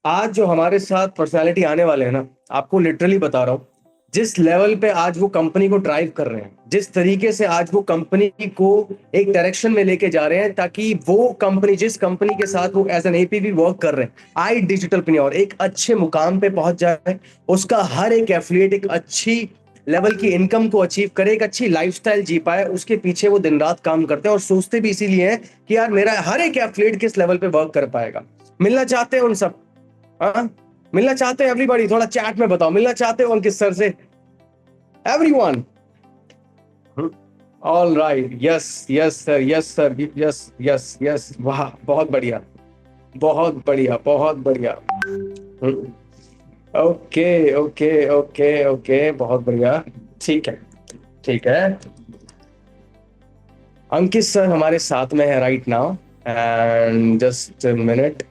आज जो हमारे साथ पर्सनालिटी आने वाले हैं ना, आपको लिटरली बता रहा हूँ, जिस लेवल पे आज वो कंपनी को ड्राइव कर रहे हैं, जिस तरीके से आज वो कंपनी को एक डायरेक्शन में लेके जा रहे हैं, ताकि वो कंपनी, जिस कंपनी के साथ वो एज एन एपीवी वर्क कर रहे हैं, आई डिजिटलप्रेन्योर एक अच्छे मुकाम पे पहुंच जाए, उसका हर एक एफिलिएट एक अच्छी लेवल की इनकम को अचीव करे, एक अच्छी लाइफस्टाइल जी पाए, उसके पीछे वो दिन रात काम करते हैं और सोचते भी इसीलिए हैं कि यार मेरा हर एक एफिलिएट किस लेवल पे वर्क कर पाएगा। मिलना चाहते हैं उन सब? हाँ, मिलना चाहते हैं एवरीबॉडी? थोड़ा चैट में बताओ, मिलना चाहते हो उनके सर से? Everyone? All right, yes yes sir, yes sir, yes yes yes, वाह, बहुत बढ़िया, बहुत बढ़िया, बहुत बढ़िया। ओके ओके ओके ओके, बहुत बढ़िया, ठीक है, ठीक है। अंकित सर हमारे साथ में है right now, and just minute.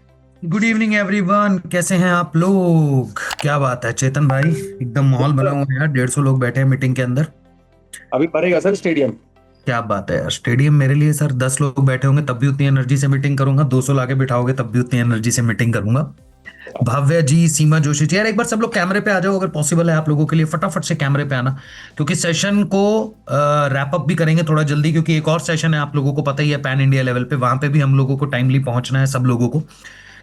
Good evening everyone, कैसे हैं आप लोग? क्या बात है चेतन भाई, एकदम माहौल बना हुआ है यार। 150 लोग बैठे हैं मीटिंग के अंदर। अभी भरेगा सर स्टेडियम? क्या बात है यार, स्टेडियम मेरे लिए सर 10 लोग बैठे होंगे तब भी उतनी एनर्जी से मीटिंग करूंगा, 200 लाके बिठाओगे तब भी उतनी एनर्जी से मीटिंग करूंगा। भव्य जी, सीमा जोशी जी, यार एक बार सब लोग कैमरे पे आ जाओ, अगर पॉसिबल है आप लोगों के लिए, फटाफट से कैमरे पे आना, क्योंकि सेशन को रैप अप भी करेंगे थोड़ा जल्दी, क्योंकि एक और सेशन है, आप लोगों को पता ही है, पैन इंडिया लेवल पे, वहां पे भी हम लोगों को टाइमली पहुंचना है सब लोगों को,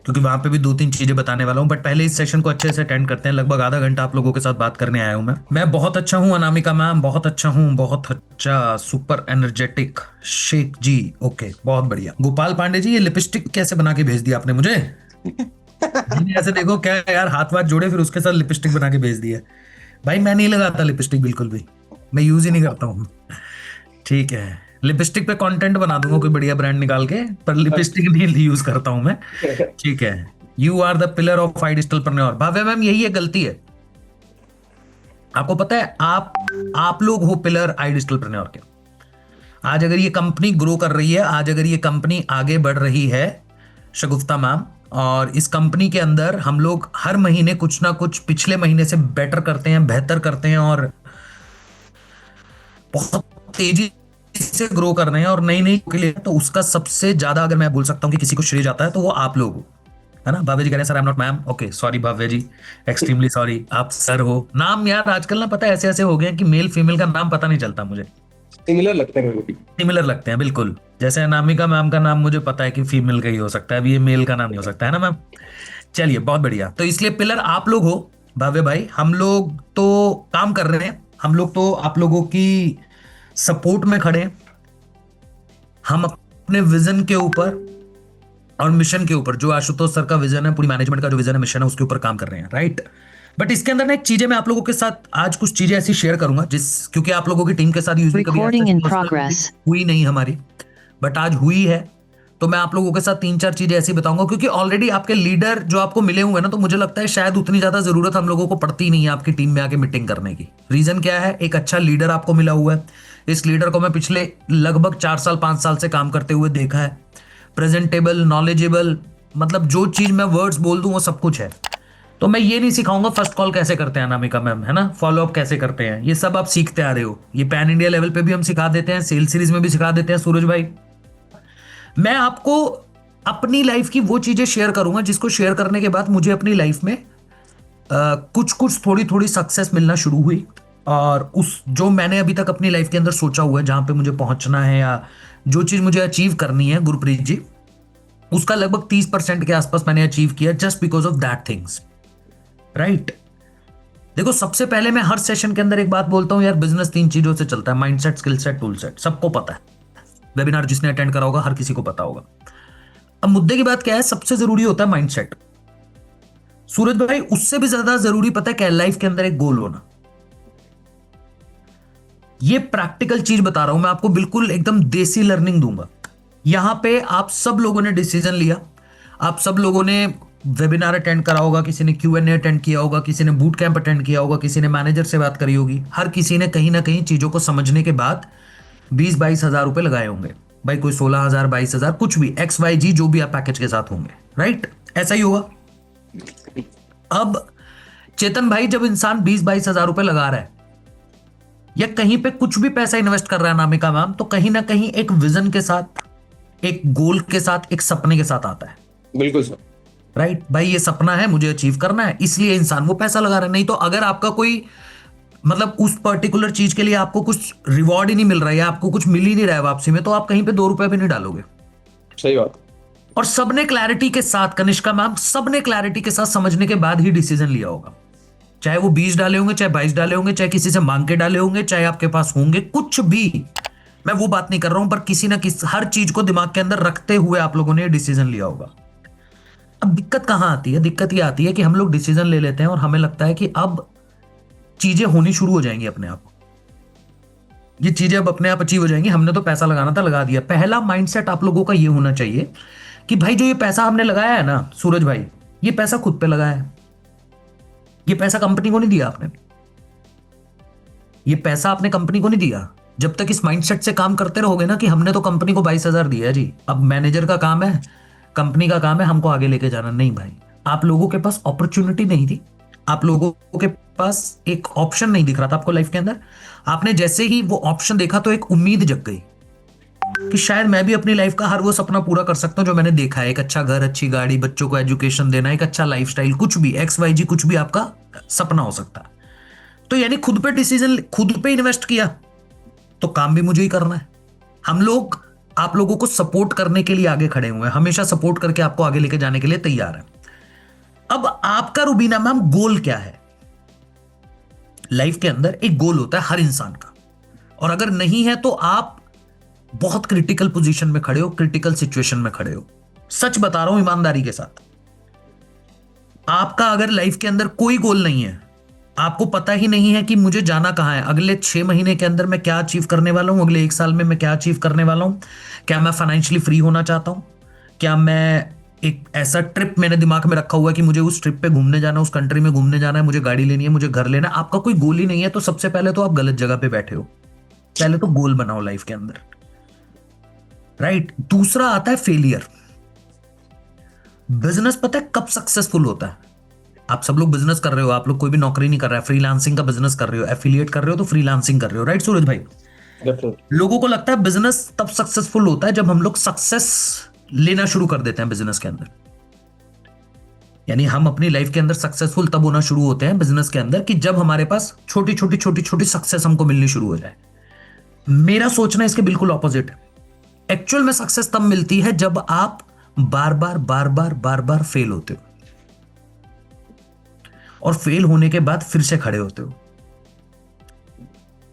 क्योंकि वहां पे भी 2-3 चीजें बताने वाला हूं। बट पहले इस सेशन को अच्छे से अटेंड करते हैं। लगभग आधा घंटा आप लोगों के साथ बात करने आया हूं मैं बहुत अच्छा हूं अनामिका मैम, बहुत अच्छा हूं, बहुत अच्छा, सुपर एनर्जेटिक शेख जी। ओके, बहुत बढ़िया। गोपाल पांडे जी, ये लिपस्टिक कैसे बना के भेज दिया आपने मुझे? नहीं, ऐसे देखो क्या यार, हाथ वाथ जोड़े फिर उसके साथ लिपस्टिक बना के भेज दिया। भाई मैं नहीं लगाता लिपस्टिक बिल्कुल भी, मैं यूज ही नहीं करता हूँ। ठीक है, लिपस्टिक पे कंटेंट बना दूंगा कोई बढ़िया ब्रांड निकाल के, पर लिपस्टिक नहीं यूज करता हूं मैं। ठीक है। You are the pillar of I digitalpreneur. Bhavya ma'am, यही है गलती है। आपको पता है, आप लोग हो पिलर आई डिजिटलप्रेन्योर के। आज अगर ये कंपनी ग्रो कर रही है, आज अगर ये कंपनी आगे बढ़ रही है, शगुफ्ता मैम, और इस कंपनी के अंदर हम लोग हर महीने कुछ ना कुछ पिछले महीने से बेटर करते हैं, बेहतर करते हैं, और बहुत तेजी से ग्रो कर रहे हैं, और नई नई के लिए, तो उसका सबसे ज्यादा अगर मैं बोल सकता हूँ कि किसी को श्रेय जाता है तो वो आप लोग हो, है ना? भव्य जी कह रहे हैं sir I am not ma'am. Okay, sorry Bhavya ji, extremely sorry, आप सर हो। नाम यार आजकल ना पता है ऐसे ऐसे हो गए हैं कि मेल फीमेल का नाम पता नहीं चलता मुझे। सिमिलर लगते हैं मेरे को भी। सिमिलर लगते हैं बिल्कुल। जैसे अनामिका मैम का नाम मुझे पता है कि फीमेल का ही हो सकता है, अभी ये मेल का नाम नहीं हो सकता, है ना मैम? चलिए, बहुत बढ़िया। तो इसलिए पिलर आप लोग हो भव्य भाई। हम लोग तो काम कर रहे हैं, हम लोग तो आप लोगों की सपोर्ट में खड़े हैं। हम अपने विजन के ऊपर और मिशन के ऊपर, जो आशुतोष सर का विजन है, पूरी मैनेजमेंट का जो विजन है, मिशन है, उसके ऊपर काम कर रहे हैं, राइट? बट इसके अंदर ना एक चीजें मैं आप लोगों के साथ आज कुछ चीजें ऐसी शेयर करूंगा, जिस क्योंकि आप लोगों की टीम के साथ यूजली कभी Recording in progress. हुई नहीं हमारी, बट आज हुई है। तो मैं आप लोगों के साथ 3-4 चीजें ऐसी बताऊंगा, क्योंकि ऑलरेडी आपके लीडर जो आपको मिले हुए हैं ना, तो मुझे लगता है शायद उतनी ज्यादा जरूरत हम लोगों को पड़ती नहीं है आपकी टीम में आके मीटिंग करने की। रीजन क्या है? एक अच्छा लीडर आपको मिला हुआ है। इस लीडर को मैं पिछले लगभग 4 साल 5 साल से काम करते हुए देखा है। प्रेजेंटेबल, नॉलेजेबल, मतलब जो चीज मैं वर्ड्स बोल दूं वो सब कुछ है। तो मैं ये नहीं सिखाऊंगा फर्स्ट कॉल कैसे करते हैं अनामिका मैम, है ना, फॉलो अप कैसे करते हैं, ये सब आप सीखते आ रहे हो। ये पैन इंडिया लेवल पे भी हम सिखा देते हैं, सेल सीरीज में भी सिखा देते हैं सूरज भाई। मैं आपको अपनी लाइफ की वो चीजें शेयर करूंगा जिसको शेयर करने के बाद मुझे अपनी लाइफ में कुछ कुछ थोड़ी थोड़ी सक्सेस मिलना शुरू हुई, और उस जो मैंने अभी तक अपनी लाइफ के अंदर सोचा हुआ है, जहां पे मुझे पहुंचना है या जो चीज मुझे अचीव करनी है, गुरप्रीत जी, उसका लगभग 30% के आसपास मैंने अचीव किया, just because of that things, right? देखो, सबसे पहले मैं हर सेशन के अंदर एक बात बोलता हूं यार, बिजनेस 3 चीजों से चलता है, mindset, skill set, tool set, सबको पता है। वेबिनार जिसने अटेंड करा होगा हर किसी को पता होगा। अब मुद्दे की बात क्या है? सबसे जरूरी होता है माइंडसेट। सूरज भाई, उससे भी ज्यादा जरूरी पता है क्या? लाइफ के अंदर एक गोल होना। ये प्रैक्टिकल चीज बता रहा हूं मैं आपको, बिल्कुल एकदम देसी लर्निंग दूंगा। यहां पे आप सब लोगों ने डिसीजन लिया, आप सब लोगों ने वेबिनार अटेंड करा होगा, किसी ने Q&A अटेंड किया होगा, किसी ने बूट कैंप अटेंड किया होगा, किसी ने मैनेजर से बात करी होगी, हर किसी ने कहीं ना कहीं चीजों को समझने के बाद 20-22 हजार रुपए लगाए होंगे। भाई कोई 16,000, 22,000, कुछ भी, XYZ, जो भी आप पैकेज के साथ होंगे, राइट? ऐसा ही होगा। अब चेतन भाई, जब इंसान 20-22 हजार रुपए लगा रहा है या कहीं पे कुछ भी पैसा इन्वेस्ट कर रहा है नामिका मैम, तो कहीं ना कहीं एक विजन के साथ, एक गोल के साथ, एक सपने के साथ आता है। बिल्कुल सर। राइट भाई, ये सपना है, मुझे अचीव करना है, इसलिए इंसान वो पैसा लगा रहा है। नहीं तो अगर आपका कोई मतलब उस पर्टिकुलर चीज के लिए आपको कुछ रिवॉर्ड ही नहीं मिल रहा है या आपको कुछ मिल ही नहीं रहा है वापसी में, तो आप कहीं पे 2 रुपए भी नहीं डालोगे। सही बात। और सबने क्लैरिटी के साथ, कनिष्का मैम, सबने क्लैरिटी के साथ समझने के बाद ही डिसीजन लिया होगा। चाहे वो 20 डाले होंगे, चाहे 22 डाले होंगे, चाहे किसी से मांग के डाले होंगे, चाहे आपके पास होंगे, कुछ भी, मैं वो बात नहीं कर रहा हूं, पर किसी ना किसी हर चीज को दिमाग के अंदर रखते हुए आप लोगों ने डिसीजन लिया होगा। अब दिक्कत कहां आती है? दिक्कत ये आती है कि हम लोग डिसीजन ले लेते हैं और हमें लगता है कि अब चीजें होनी शुरू हो जाएंगी अपने आप, ये चीजें अब अपने आप अचीव हो जाएंगी, हमने तो पैसा लगाना था लगा दिया। पहला माइंडसेट आप लोगों का ये होना चाहिए कि भाई जो ये पैसा हमने लगाया है ना सूरज भाई, ये पैसा खुद पे लगाया है, ये पैसा कंपनी को नहीं दिया आपने, ये पैसा आपने कंपनी को नहीं दिया। जब तक इस माइंडसेट से काम करते रहोगे ना कि हमने तो कंपनी को 22,000 दिया है जी, अब मैनेजर का काम है, कंपनी का काम है हमको आगे लेके जाना, नहीं भाई, आप लोगों के पास अपॉर्चुनिटी नहीं थी, आप लोगों के पास एक ऑप्शन नहीं दिख रहा था आपको लाइफ के अंदर। आपने जैसे ही वो ऑप्शन देखा तो एक उम्मीद जग गई कि शायद मैं भी अपनी लाइफ का हर वो सपना पूरा कर सकता हूं जो मैंने देखा है, एक अच्छा घर, अच्छी गाड़ी, बच्चों को एजुकेशन देना, एक अच्छा लाइफस्टाइल, कुछ भी XYZ, कुछ भी आपका सपना हो सकता है। तो यानी खुद पे डिसीजन, खुद पे इन्वेस्ट किया, तो काम भी मुझे ही करना है। हम लोग आप लोगों को सपोर्ट करने के लिए आगे खड़े हुए हैं, हमेशा सपोर्ट करके आपको आगे लेके जाने के लिए तैयार है। अब आपका रुबीना मैम गोल क्या है? लाइफ के अंदर एक गोल होता है हर इंसान का, और अगर नहीं है तो आप बहुत क्रिटिकल पोजीशन में खड़े हो, क्रिटिकल सिचुएशन में खड़े हो। सच बता रहा हूं ईमानदारी के साथ, आपका अगर लाइफ के अंदर कोई गोल नहीं है, आपको पता ही नहीं है कि मुझे जाना कहां है, अगले 6 महीने के अंदर मैं क्या अचीव करने वाला हूं, अगले 1 साल में मैं क्या अचीव करने वाला हूं, क्या मैं फाइनेंशियली फ्री होना चाहता हूं, क्या मैं एक ऐसा ट्रिप मैंने दिमाग में रखा हुआ है कि मुझे उस ट्रिप पे घूमने जाना है, उस कंट्री में घूमने जाना है, मुझे गाड़ी लेनी है, मुझे घर लेना है, आपका कोई गोल ही नहीं है, तो सबसे पहले तो आप गलत जगह पे बैठे हो। पहले तो गोल बनाओ लाइफ के अंदर, राइट। दूसरा आता है फेलियर। बिजनेस पता है कब सक्सेसफुल होता है? आप सब लोग बिजनेस कर रहे हो, आप लोग कोई भी नौकरी नहीं कर रहा है, फ्रीलांसिंग का बिजनेस कर रहे हो, एफिलिएट कर रहे हो, तो फ्रीलांसिंग कर रहे हो, राइट सूरज भाई? लोगों को लगता है बिजनेस तब सक्सेसफुल होता है जब हम लोग सक्सेस लेना शुरू कर देते हैं बिजनेस के अंदर। यानी हम अपनी लाइफ के अंदर सक्सेसफुल तब होना शुरू होते हैं बिजनेस के अंदर कि जब हमारे पास छोटी छोटी छोटी छोटी सक्सेस हमको मिलनी शुरू हो जाए। मेरा सोचना इसके बिल्कुल ऑपोजिट है। एक्चुअल में सक्सेस तब मिलती है जब आप बार बार बार बार बार बार फेल होते हो, और फेल होने के बाद फिर से खड़े होते हो,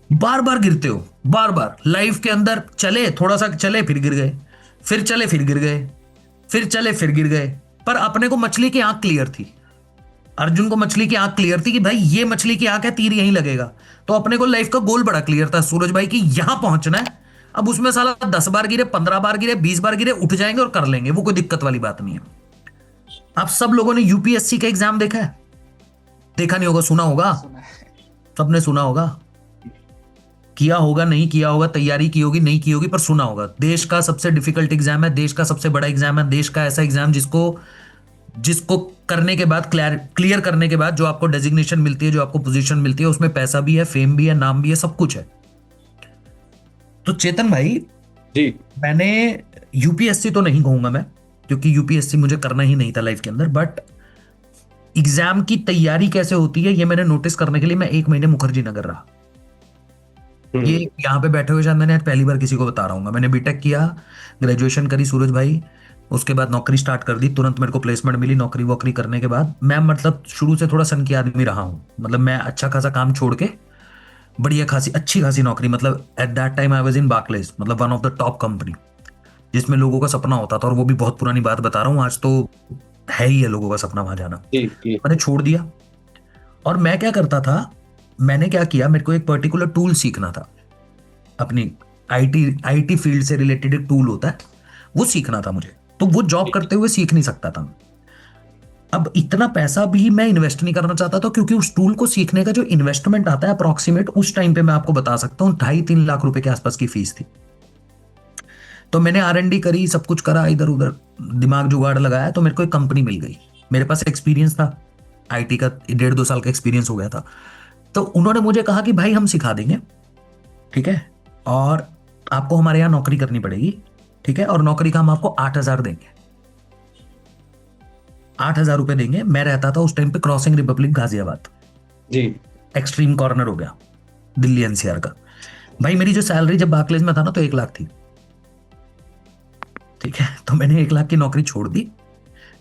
बार बार गिरते हो, बार बार लाइफ के अंदर चले, थोड़ा सा चले फिर गिर गए, फिर चले फिर गिर गए, फिर चले फिर गिर गए। पर अपने को मछली की आंख क्लियर थी, अर्जुन को मछली की आंख क्लियर थी कि भाई ये मछली की आंख है, तीर यहीं लगेगा। तो अपने को लाइफ का गोल बड़ा क्लियर था सूरज भाई की यहां पहुंचना है। अब उसमें साला 10 बार गिरे, 15 बार गिरे, 20 बार गिरे, उठ जाएंगे और कर लेंगे, वो कोई दिक्कत वाली बात नहीं है। आप सब लोगों ने यूपीएससी का एग्जाम देखा है? देखा नहीं होगा, सुना होगा, सबने सुना होगा, किया होगा, नहीं किया होगा, तैयारी की होगी, नहीं की होगी, पर सुना होगा। देश का सबसे डिफिकल्ट एग्जाम है, देश का सबसे बड़ा एग्जाम है, देश का ऐसा एग्जाम जिसको जिसको करने के बाद, क्लियर करने के बाद जो आपको डेजिग्नेशन मिलती है, जो आपको पोजीशन मिलती है, उसमें पैसा भी है, फेम भी है, नाम भी है, सब कुछ है। तो चेतन भाई जी, मैंने यूपीएससी तो नहीं कहूंगा मैं, क्योंकि यूपीएससी मुझे करना ही नहीं था लाइफ के अंदर, बट एग्जाम की तैयारी कैसे होती है ये मैंने नोटिस करने के लिए मैं 1 महीने मुखर्जी नगर रहा। ये यहाँ पे बैठे हुए शायद मैंने आज पहली बार किसी को बता रहा हूँ। मैंने बीटेक किया, ग्रेजुएशन करी सूरज भाई, उसके बाद नौकरी स्टार्ट कर दी, तुरंत मेरे को प्लेसमेंट मिली। नौकरी वोकरी करने के बाद मैं मतलब शुरू से थोड़ा सन की आदमी रहा हूँ, मतलब मैं अच्छा खासा काम छोड़ के बढ़िया खासी अच्छी खासी नौकरी, मतलब at that time I was in Barclays, मतलब one of the top company जिसमें लोगों का सपना होता था, और वो भी बहुत पुरानी बात बता रहा हूँ, आज तो है ही है लोगों का सपना वहां जाना। मैंने छोड़ दिया, और मैं क्या करता था, मैंने क्या किया, मेरे को एक पर्टिकुलर टूल सीखना था, अपनी आईटी फील्ड से रिलेटेड एक टूल होता है वो सीखना था मुझे, तो वो जॉब करते हुए सीख नहीं सकता था। अब इतना पैसा भी मैं इन्वेस्ट नहीं करना चाहता था, क्योंकि उस टूल को सीखने का जो इन्वेस्टमेंट आता है अप्रोक्सीमेट उस टाइम पे मैं आपको बता सकता हूँ 2.5-3 लाख रुपए के आसपास की फीस थी। तो मैंने R&D करी, सब कुछ करा, इधर उधर दिमाग जुगाड़ लगाया, तो मेरे को एक कंपनी मिल गई। मेरे पास एक्सपीरियंस था आईटी का, 1.5-2 साल का एक्सपीरियंस हो गया था। तो उन्होंने मुझे कहा कि भाई हम सिखा देंगे, ठीक है, और आपको हमारे यहाँ नौकरी करनी पड़ेगी, ठीक है, और नौकरी का हम आपको 8,000 देंगे। 8,000 रुपए देंगे। मैं रहता था उस टाइम पे क्रॉसिंग रिपब्लिक गाजियाबाद, जी एक्सट्रीम कॉर्नर हो गया दिल्ली एनसीआर का। भाई मेरी जो सैलरी जब बार्कलेज में था ना तो 1 लाख थी, ठीक है। तो मैंने 1 लाख की नौकरी छोड़ दी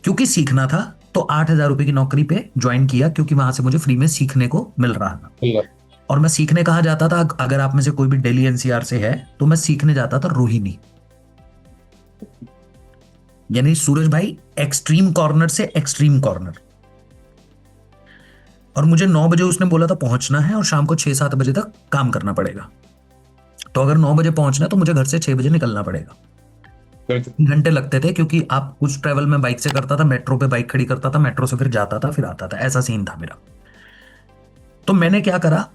क्योंकि सीखना था, तो 8,000 रुपए की नौकरी पे ज्वाइन किया क्योंकि वहां से मुझे फ्री में सीखने को मिल रहा था। बिल्कुल। और मैं सीखने कहाँ जाता था, अगर आप में से कोई भी दिल्ली एनसीआर से है तो मैं सीखने जाता था रोहिणी, यानी सूरज भाई एक्सट्रीम कॉर्नर से एक्सट्रीम कॉर्नर। और मुझे 9 बजे उसने बोला था पहुंचना है और शाम को 6-7 बजे तक काम करना पड़ेगा। तो अगर 9 बजे पहुंचना है तो मुझे घर से 6 बजे निकलना पड़ेगा। बिल्कुल। घंटे लगते थे क्योंकि आप कुछ ट्रेवल में बाइक से करता था, मेट्रो पे बाइक खड़ी करता था, मेट्रो से फिर जाता था फिर आता था, ऐसा सीन था मेरा। तो मैंने क्या करा,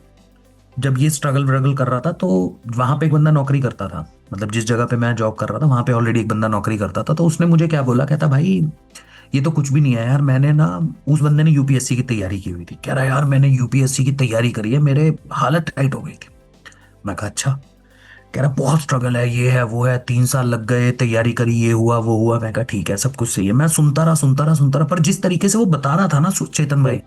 जब ये स्ट्रगल व्रगल कर रहा था तो वहां पे एक बंदा नौकरी करता था, मतलब जिस जगह पे मैं जॉब कर रहा था वहां पे ऑलरेडी एक बंदा नौकरी करता था। तो उसने मुझे क्या बोला, कहता भाई ये तो कुछ भी नहीं है यार, मैंने ना, उस बंदे ने यूपीएससी की तैयारी की हुई थी, कह रहा यार मैंने यूपीएससी की तैयारी करी है, मेरे हालत टाइट हो गई थी। मैं कहा अच्छा। कह रहा बहुत स्ट्रगल है, ये है वो है, 3 साल लग गए, तैयारी करी, ये हुआ वो हुआ। मैं कहा ठीक है सब कुछ सही है। मैं सुनता रहा सुनता रहा सुनता रहा, पर जिस तरीके से वो बता रहा था ना चेतन भाई,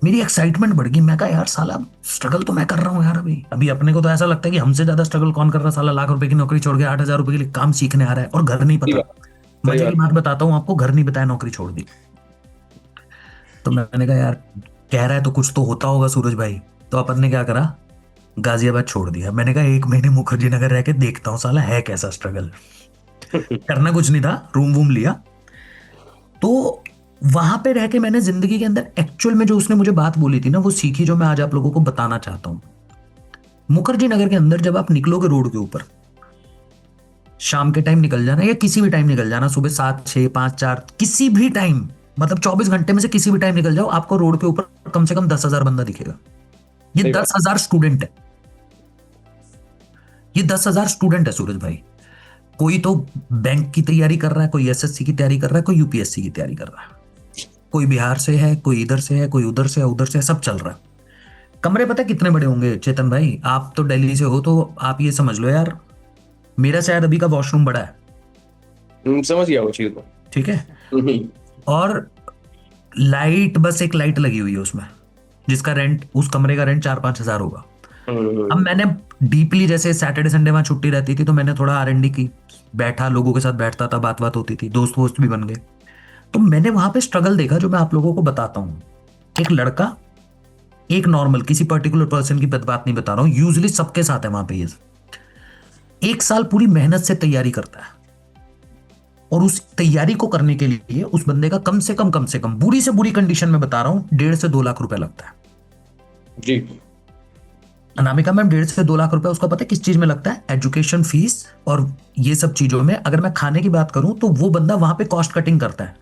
मेरी एक्साइटमेंट बढ़ गई। मैं कहा यार साला स्ट्रगल तो मैं कर रहा हूँ यार, अभी अभी अपने को तो ऐसा लगता है कि हमसे ज्यादा स्ट्रगल कौन कर रहा है, साला लाख रुपए की नौकरी छोड़ के 8,000 रुपए के लिए काम सीखने आ रहा है और घर नहीं सही पता। बात। सही मजे की बात। बात बताता हूँ आपको, घर नहीं बताया, नौकरी छोड़ दी। तो मैंने कहा यार कह रहा है तो कुछ तो होता होगा सूरज भाई। तो अपन ने क्या करा, गाजियाबाद छोड़ दिया। मैंने कहा 1 महीने मुखर्जी नगर रह के देखता हूँ साला है कैसा स्ट्रगल। करना कुछ नहीं था, रूम वूम लिया। तो वहां पे रह के मैंने जिंदगी के अंदर एक्चुअल में जो उसने मुझे बात बोली थी ना वो सीखी, जो मैं आज आप लोगों को बताना चाहता हूँ। मुखर्जी नगर के अंदर जब आप निकलोगे रोड के ऊपर, शाम के टाइम निकल जाना या किसी भी टाइम निकल जाना, सुबह 7, 6, 5, 4, किसी भी टाइम, मतलब 24 घंटे में से किसी भी टाइम निकल जाओ, आपको रोड के ऊपर कम से कम 10,000 बंदा दिखेगा। ये सही बात। 10,000 स्टूडेंट है, ये 10,000 स्टूडेंट है सूरज भाई। कोई तो बैंक की तैयारी कर रहा है, कोई एसएससी की तैयारी कर रहा है, कोई यूपीएससी की तैयारी कर रहा है, कोई बिहार से है, कोई इधर से है, कोई उधर से है, उधर से है, सब चल रहा है। कमरे पता है कितने बड़े होंगे चेतन भाई, आप तो दिल्ली से हो तो आप ये समझ लो यार, मेरा शायद अभी का वॉशरूम बड़ा है, समझ गया वो चीज को। ठीक है। हम्म। और लाइट, बस एक लाइट लगी हुई है उसमें, जिसका रेंट, उस कमरे का रेंट 4-5 हजार होगा। अब मैंने डीपली, जैसे सैटरडे संडे वहां छुट्टी रहती थी तो मैंने थोड़ा आरएनडी की, बैठा लोगों के साथ बैठता था, बात बात होती थी, दोस्त वोस्त भी बन गए। तो मैंने वहां पे स्ट्रगल देखा जो मैं आप लोगों को बताता हूँ। एक लड़का, एक नॉर्मल, किसी पर्टिकुलर पर्सन की बात नहीं बता रहा हूँ, यूजुअली सबके साथ है वहां पे ये। 1 साल पूरी मेहनत से तैयारी करता है और उस तैयारी को करने के लिए उस बंदे का कम से कम बुरी से बुरी कंडीशन में बता रहा हूं 1.5 से 2 लाख रुपए लगता है। जी। अनामिका मैम, 1.5 से 2 लाख रुपए उसका पता है किस चीज में लगता है, एजुकेशन फीस और ये सब चीजों में। अगर मैं खाने की बात करूं तो वो बंदा वहां पे कॉस्ट कटिंग करता है,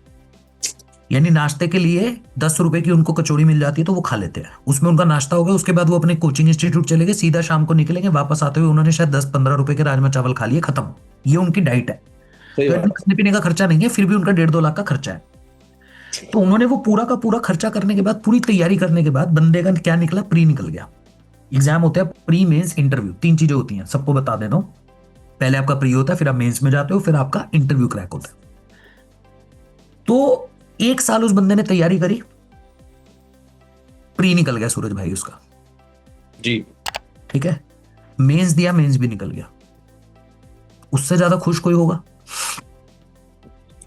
यानी नाश्ते के लिए 10 रुपए की उनको कचौड़ी मिल जाती है तो वो खा लेते हैं, उसमें उनका नाश्ता हो गया। उसके बाद वो अपने कोचिंग इंस्टीट्यूट चले गए, सीधा शाम को निकलेंगे, वापस आते हुए उन्होंने शायद 10-15 रुपए के राजमा चावल खा लिए, खत्म। ये उनकी डाइट है। सही तो बात। खाने पीने का खर्चा नहीं है, फिर भी उनका 1.5-2 लाख का खर्चा है। तो उन्होंने वो पूरा का पूरा खर्चा करने के बाद, पूरी तैयारी करने के बाद, बंदे का क्या निकला, प्री निकल गया। एग्जाम होता है प्री, मेंस, इंटरव्यू, 3 चीजें होती हैं, सबको बता देना। पहले आपका प्री होता है, फिर आप मेंस में जाते हो, फिर आपका इंटरव्यू क्रैक होता है। तो 1 साल उस बंदे ने तैयारी करी, प्री निकल गया सूरज भाई उसका, जी। ठीक है। मेंस दिया, मेंस भी निकल गया। उससे ज्यादा खुश कोई होगा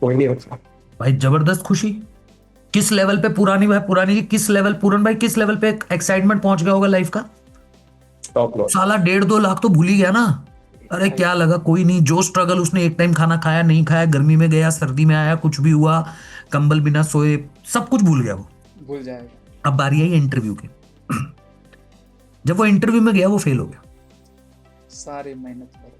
कोई नहीं होता। भाई, जबरदस्त खुशी। किस लेवल पे पुरानी भाई, पुरानी किस लेवल, पूरन भाई किस लेवल पे एक्साइटमेंट पहुंच गया होगा लाइफ का। Top notch. साला 1.5-2 लाख तो भूल ही गया ना। अरे क्या लगा, कोई नहीं, जो स्ट्रगल उसने एक टाइम खाना खाया नहीं खाया, गर्मी में गया सर्दी में आया, कुछ भी हुआ, कंबल बिना सोए, सब कुछ भूल गया वो, भूल जाएगा। अब बारी आई इंटरव्यू की। जब वो इंटरव्यू में गया वो फेल हो गया। सारी मेहनत करो।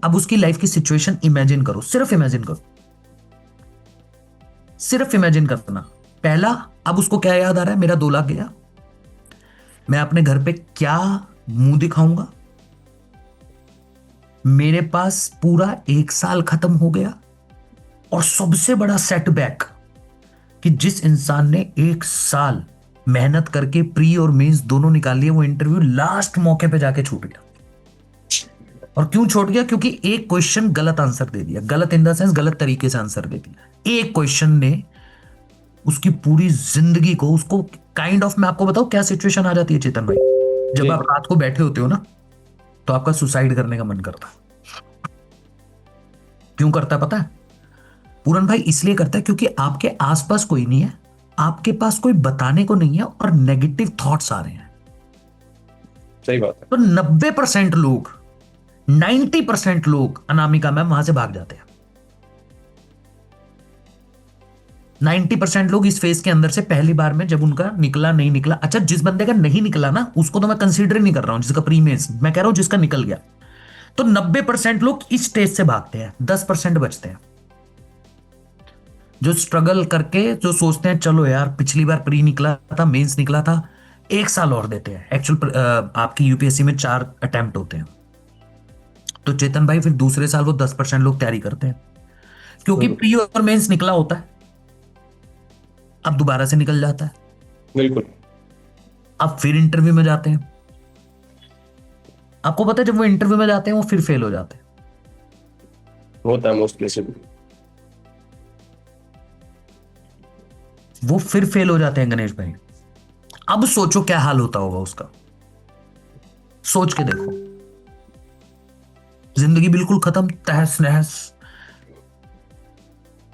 अब उसकी लाइफ की सिचुएशन इमेजिन करो, सिर्फ इमेजिन करो, सिर्फ इमेजिन करना। पहला, अब उसको क्या याद आ रहा है, मेरा 2 लाख गया, मैं अपने घर पे क्या मुंह दिखाऊंगा, मेरे पास पूरा 1 साल खत्म हो गया। और सबसे बड़ा सेटबैक कि जिस इंसान ने 1 साल मेहनत करके प्री और मेंस दोनों निकाल लिए, वो इंटरव्यू लास्ट मौके पे जाके छूट गया। और क्यों छोड़ गया? क्योंकि एक क्वेश्चन गलत आंसर दे दिया, गलत इन द सेंस गलत तरीके से आंसर दे दिया। एक क्वेश्चन ने उसकी पूरी जिंदगी को, उसको काइंड ऑफ, मैं आपको बताऊं क्या सिचुएशन आ जाती है चेतन भाई, जब जी। आप रात को बैठे होते हो ना, तो आपका सुसाइड करने का मन करता है। क्यों करता है पता है पूरन भाई? इसलिए करता है क्योंकि आपके आसपास कोई नहीं है, आपके पास कोई बताने को नहीं है, और नेगेटिव थॉट्स आ रहे हैं। सही बात है। तो 90% लोग, 90% लोग, अनामिका मैम, वहां से भाग जाते हैं। 90% लोग इस फेज के अंदर से पहली बार में, जब उनका निकला नहीं निकला, अच्छा जिस बंदे का नहीं निकला ना, उसको तो मैं कंसीडर नहीं कर रहा हूं, जिसका प्रीमेंस, मैं कह रहा हूं जिसका निकल गया। तो 90% लोग इस स्टेज से भागते हैं, 10% बचते हैं जो स्ट्रगल करके, जो सोचते हैं चलो यार पिछली बार प्री निकला था, मेंस निकला था, एक साल और देते हैं। एक्चुअल आपकी यूपीएससी में 4 अटेम्प्ट होते हैं, तो चेतन भाई फिर दूसरे साल वो 10% लोग तैयारी करते हैं, क्योंकि प्री और मेंस निकला होता है, अब दोबारा से निकल जाता है, बिल्कुल। अब फिर इंटरव्यू में जाते हैं। आपको पता है जब वो इंटरव्यू में जाते हैं वो फिर फेल हो जाते हैं। होता है मोस्ट केसेस में। वो फिर फेल हो जाते हैं गणेश भाई। अब सोचो क्या हाल होता होगा उसका, सोच के देखो। जिंदगी बिल्कुल खत्म, तहस नहस।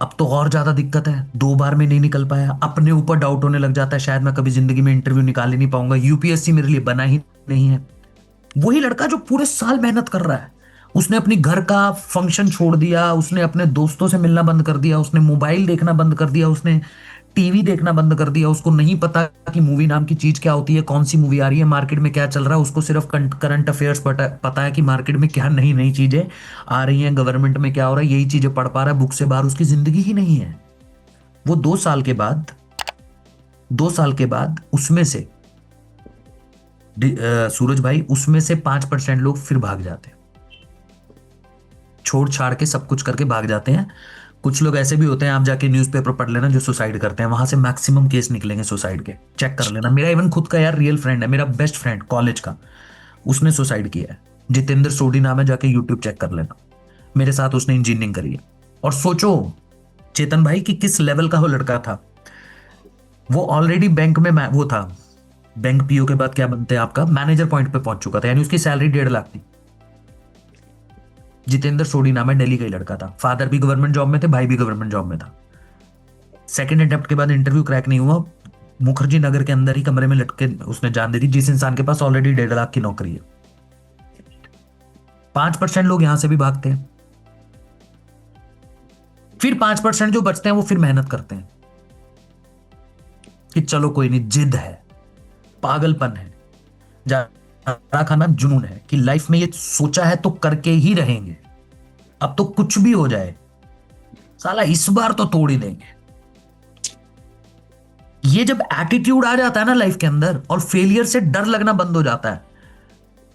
अब तो और ज्यादा दिक्कत है, 2 बार में नहीं निकल पाया, अपने ऊपर डाउट होने लग जाता है, शायद मैं कभी जिंदगी में इंटरव्यू निकाल ही नहीं पाऊंगा, यूपीएससी मेरे लिए बना ही नहीं है। वही लड़का जो पूरे साल मेहनत कर रहा है, उसने अपनी घर का फंक्शन छोड़ दिया, उसने अपने दोस्तों से मिलना बंद कर दिया, उसने मोबाइल देखना बंद कर दिया, उसने टीवी देखना बंद कर दिया, उसको नहीं पता कि मूवी नाम की चीज क्या होती है, कौन सी मूवी आ रही है, मार्केट में क्या चल रहा है, उसको सिर्फ करंट अफेयर्स पता है कि मार्केट में क्या नई नई चीजें आ रही हैं, गवर्नमेंट में क्या हो रहा है, यही चीजें पढ़ पा रहा है, बुक से बाहर उसकी जिंदगी ही नहीं है। वो 2 साल के बाद उसमें से सूरज भाई, उसमें से 5% लोग फिर भाग जाते हैं, छोड़ छाड़ के सब कुछ करके भाग जाते हैं। कुछ लोग ऐसे भी होते हैं, आप जाके न्यूज़पेपर पढ़ लेना, जो सुसाइड करते हैं, वहां से मैक्सिमम केस निकलेंगे सुसाइड के, चेक कर लेना। मेरा इवन खुद का यार रियल फ्रेंड है, मेरा बेस्ट फ्रेंड कॉलेज का, उसने सुसाइड किया है, जितेंद्र सोडी नाम है, जाके यूट्यूब चेक कर लेना। मेरे साथ उसने इंजीनियरिंग करी है। और सोचो चेतन भाई कि किस लेवल का वो लड़का था। वो ऑलरेडी बैंक में वो था, बैंक पीओ के बाद क्या बनते हैं आपका, मैनेजर पॉइंट पे पहुंच चुका था, यानी उसकी सैलरी 1.5 लाख थी। जितेंद्र सोडी नाम है, दिल्ली का ही लड़का था, फादर भी गवर्नमेंट जॉब में थे, भाई भी गवर्नमेंट जॉब में था। सेकंड अटेम्प्ट के बाद इंटरव्यू क्रैक नहीं हुआ, मुखर्जी नगर के अंदर ही कमरे में लटके उसने जान दे दी, जिस इंसान के पास ऑलरेडी 1.5 लाख की नौकरी है। 5% लोग यहां से भी भागते हैं, फिर 5% जो बचते हैं वो फिर मेहनत करते हैं कि चलो कोई नहीं, जिद है, पागलपन है, जारा खाना जुनून है कि लाइफ में ये सोचा है तो करके ही रहेंगे, अब तो कुछ भी हो जाए, साला इस बार तो तोड़ ही देंगे। ये जब एटीट्यूड आ जाता है ना लाइफ के अंदर, और फेलियर से डर लगना बंद हो जाता है,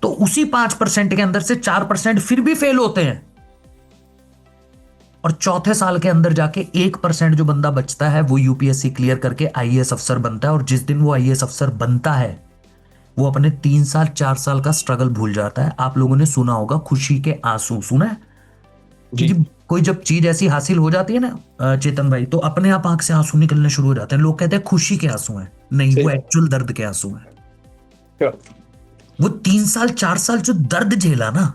तो उसी 5% के अंदर से 4% फिर भी फेल होते हैं, और चौथे साल के अंदर जाके 1% जो बंदा बचता है वो यूपीएससी क्लियर करके आईएएस अफसर बनता है। और जिस दिन वो आईएएस अफसर बनता है, वो अपने 3 साल 4 साल का स्ट्रगल भूल जाता है। आप लोगों ने सुना होगा खुशी के आंसू, सुना है जी। कि कोई जब चीज ऐसी हासिल हो जाती है ना चेतन भाई, तो अपने आप आंख से आंसू निकलने शुरू हो जाते हैं। लोग कहते हैं खुशी के आंसू हैं, नहीं, वो एक्चुअल दर्द के आंसू हैं। क्या? वो 3 साल 4 साल जो दर्द झेला ना,